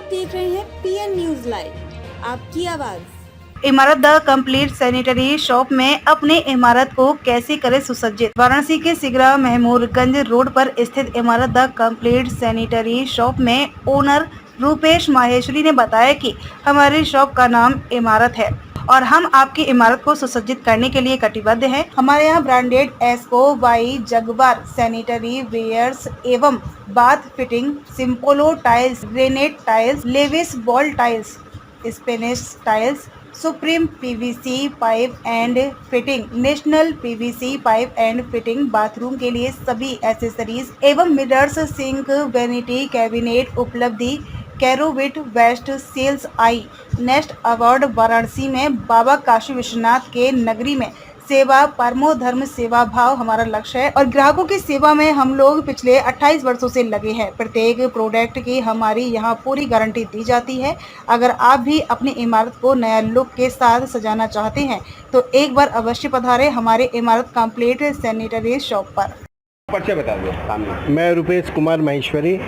देख रहे हैं पीएन न्यूज लाइव, आपकी आवाज। इमारत द कंप्लीट सैनिटरी शॉप में अपने इमारत को कैसे करें सुसज्जित। वाराणसी के सिगरा महमूदगंज रोड पर स्थित इमारत द कंप्लीट सैनिटरी शॉप में ओनर रूपेश माहेश्वरी ने बताया कि हमारी शॉप का नाम इमारत है और हम आपकी इमारत को सुसज्जित करने के लिए कटिबद्ध हैं। हमारे यहाँ ब्रांडेड एस्को, वाई, जगबार सैनिटरी वेयर्स एवं bath fitting, Simpolo tiles, granite tiles, Lewis wall tiles, Spanish tiles, Supreme PVC pipe and fitting, national PVC pipe and fitting, bathroom के लिए सभी एसेसरीज एवं मिरर्स, सिंक, वैनिटी कैबिनेट उपलब्धि। कैरोविट waste sales आई next award Varanasi में बाबा काशी विश्वनाथ के नगरी में सेवा परमो धर्म सेवा भाव हमारा लक्ष्य है और ग्राहकों की सेवा में हम लोग पिछले 28 वर्षों से लगे हैं। प्रत्येक प्रोडक्ट की हमारी यहाँ पूरी गारंटी दी जाती है। अगर आप भी अपनी इमारत को नया लुक के साथ सजाना चाहते हैं तो एक बार अवश्य पधारें हमारे इमारत कंप्लीट सैनिटरी शॉप पर। परिचय बता दो सामने। मैं रूपेश कुमार माहेश्वरी,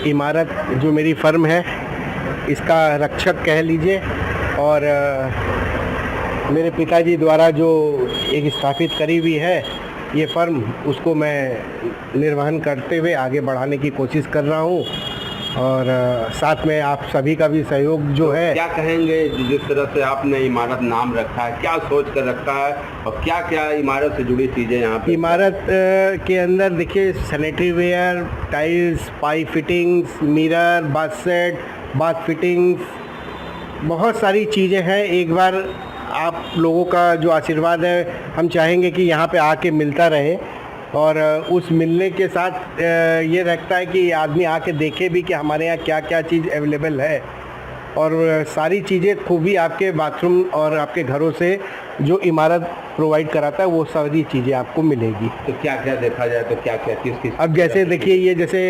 इमारत जो मेरी फर्म है इसका रक्षक कह लीजिए और मेरे पिताजी द्वारा जो एक स्थापित करी हुई है ये फर्म, उसको मैं निर्वहन करते हुए आगे बढ़ाने की कोशिश कर रहा हूँ और साथ में आप सभी का भी सहयोग जो है। क्या कहेंगे जिस तरह से आपने इमारत नाम रखा है, क्या सोच कर रखा है और क्या क्या इमारत से जुड़ी चीज़ें यहाँ पे? इमारत के अंदर देखिए sanitary ware, tiles, pipe fittings, mirror, bath set, bath fittings, बहुत सारी चीज़ें हैं। एक बार आप लोगों का जो आशीर्वाद है हम चाहेंगे कि यहाँ पे आके मिलता रहे और उस मिलने के साथ ये रखता है कि आदमी आके देखे भी कि हमारे यहाँ क्या क्या चीज़ अवेलेबल है और सारी चीज़ें खूबी आपके बाथरूम और आपके घरों से जो इमारत प्रोवाइड कराता है वो सारी चीज़ें आपको मिलेगी। तो क्या क्या देखा जाए तो क्या क्या किस अब जैसे देखिए ये जैसे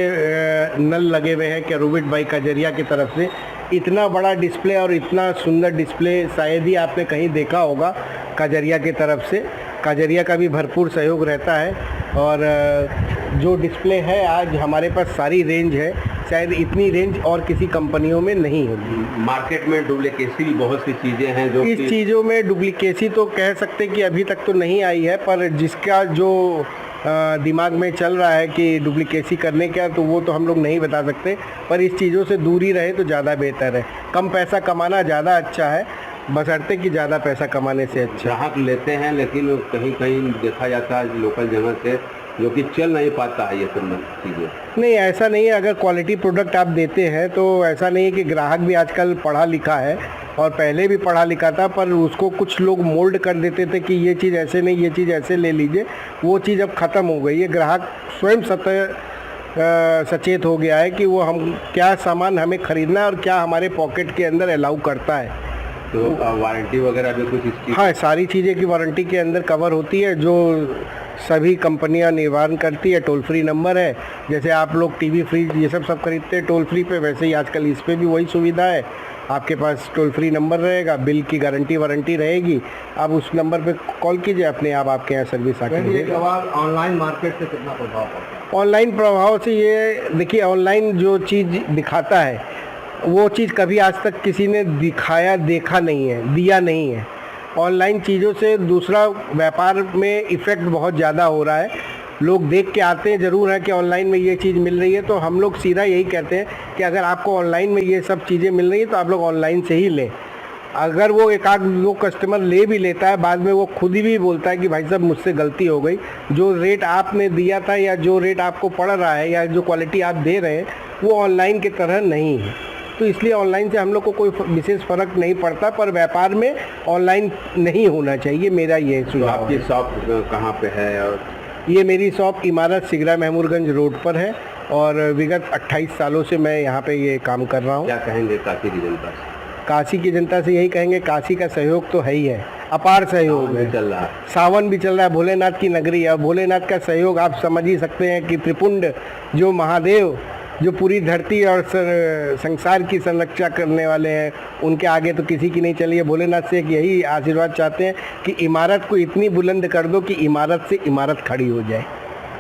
नल लगे हुए हैं कैरोविट बाई कजरिया की तरफ से, इतना बड़ा डिस्प्ले और इतना सुंदर डिस्प्ले शायद ही आपने कहीं देखा होगा कजरिया की तरफ से। कजरिया का भी भरपूर सहयोग रहता है और जो डिस्प्ले है आज हमारे पास सारी रेंज है, शायद इतनी रेंज और किसी कंपनियों में नहीं होगी। मार्केट में डुप्लीकेसी बहुत सी चीज़ें हैं जो इस चीज़ों में डुप्लीकेसी तो कह सकते कि अभी तक तो नहीं आई है, पर जिसका जो दिमाग में चल रहा है कि डुप्लीकेसी करने का, तो वो तो हम लोग नहीं बता सकते, पर इस चीज़ों से दूरी रहे तो ज़्यादा बेहतर है। कम पैसा कमाना ज़्यादा अच्छा है, बशर्ते कि ज़्यादा पैसा कमाने से अच्छा। ग्राहक लेते हैं लेकिन कहीं कहीं देखा जाता है लोकल जगह से जो कि चल नहीं पाता है ये सब चीज़ें। नहीं, ऐसा नहीं है। अगर क्वालिटी प्रोडक्ट आप देते हैं तो ऐसा नहीं है कि ग्राहक भी आजकल पढ़ा लिखा है और पहले भी पढ़ा लिखा था, पर उसको कुछ लोग मोल्ड कर देते थे कि ये चीज़ ऐसे नहीं, ये चीज़ ऐसे ले लीजिए। वो चीज़ अब ख़त्म हो गई है। ग्राहक स्वयं सचेत हो गया है कि वो हम क्या सामान हमें ख़रीदना है और क्या हमारे पॉकेट के अंदर अलाउ करता है। तो वारंटी वगैरह भी कुछ इसकी? हाँ, सारी चीज़ें की वारंटी के अंदर कवर होती है जो सभी कंपनियां निर्माण करती है। टोल फ्री नंबर है, जैसे आप लोग टीवी, फ्रिज ये सब खरीदते हैं टोल फ्री पे, वैसे ही आजकल इस पे भी वही सुविधा है। आपके पास टोल फ्री नंबर रहेगा, बिल की गारंटी वारंटी रहेगी, आप उस नंबर पे कॉल कीजिए, अपने आप आपके यहाँ सर्विस आके मिलेगी। ऑनलाइन मार्केट से कितना प्रभाव पड़ता है? ऑनलाइन प्रभाव से ये देखिए, ऑनलाइन जो चीज़ दिखाता है वो चीज़ कभी आज तक किसी ने दिखाया, देखा नहीं है, दिया नहीं है। ऑनलाइन चीज़ों से दूसरा व्यापार में इफ़ेक्ट बहुत ज़्यादा हो रहा है। लोग देख के आते हैं ज़रूर है कि ऑनलाइन में ये चीज़ मिल रही है, तो हम लोग सीधा यही कहते हैं कि अगर आपको ऑनलाइन में ये सब चीज़ें मिल रही है तो आप लोग ऑनलाइन से ही लें। अगर वो एक आध दो कस्टमर ले भी लेता है, बाद में वो खुद ही भी बोलता है कि भाई साहब मुझसे गलती हो गई, जो रेट आपने दिया था या जो रेट आपको पड़ रहा है या जो क्वालिटी आप दे रहे हैं वो ऑनलाइन की तरह नहीं है। तो इसलिए ऑनलाइन से हम लोग को कोई विशेष फ़र्क नहीं पड़ता, पर व्यापार में ऑनलाइन नहीं होना चाहिए, मेरा ये सुझाव। आपकी शॉप कहाँ पे है? और ये मेरी शॉप इमारत सिगरा महमूदगंज रोड पर है और विगत 28 सालों से मैं यहाँ पे ये काम कर रहा हूँ। क्या कहेंगे काशी की जनता से? काशी की जनता से यही कहेंगे, काशी का सहयोग तो है ही है, अपार सहयोग है। चल रहा है, सावन भी चल रहा है, भोलेनाथ की नगरी है। भोलेनाथ का सहयोग आप समझ ही सकते हैं कि त्रिपुंड जो महादेव जो पूरी धरती और संसार की संरक्षा करने वाले हैं, उनके आगे तो किसी की नहीं चलिए। भोलेनाथ से एक यही आशीर्वाद चाहते हैं कि इमारत को इतनी बुलंद कर दो कि इमारत से इमारत खड़ी हो जाए।